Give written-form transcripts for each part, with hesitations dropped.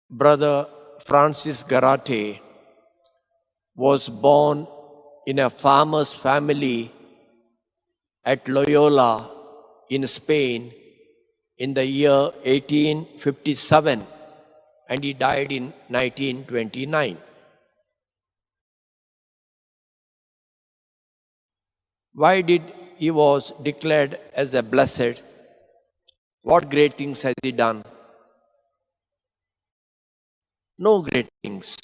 Brother Francis Garate was born in a farmer's family at Loyola in Spain in the year 1857, and he died in 1929. Why did he was declared as a blessed? What great things has he done? No great things.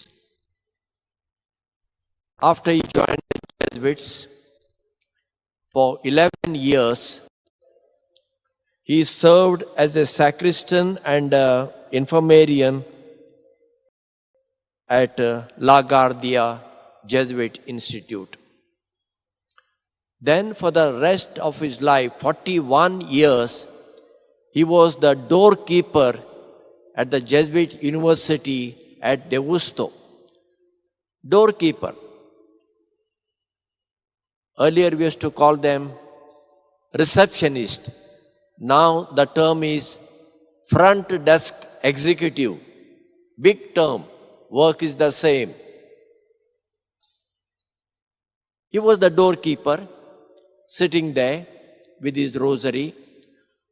After he joined the Jesuits for 11 years, he served as a sacristan and infirmarian at La Guardia Jesuit Institute. Then for the rest of his life, 41 years, he was the doorkeeper at the Jesuit University at Deusto. Doorkeeper. Earlier we used to call them receptionist. Now the term is front desk executive. Big term. Work is the same. He was the doorkeeper, sitting there with his rosary.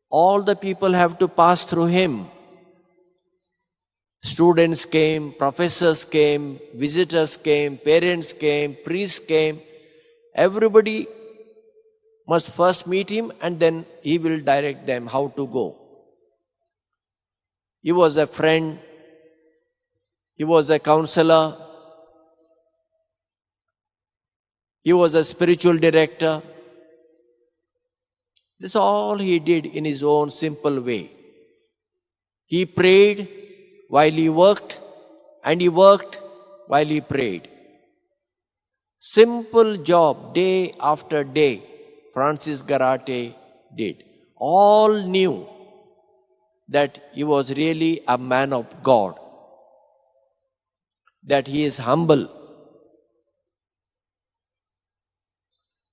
All the people have to pass through him. Students came, professors came, visitors came, parents came, priests came. Everybody must first meet him and then he will direct them how to go. He was a friend. He was a counselor. He was a spiritual director. This is all he did in his own simple way. He prayed while he worked, and he worked while he prayed. Simple job, day after day, Francis Garate did. All knew that he was really a man of God, that he is humble.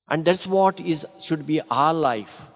And that's what should be our life.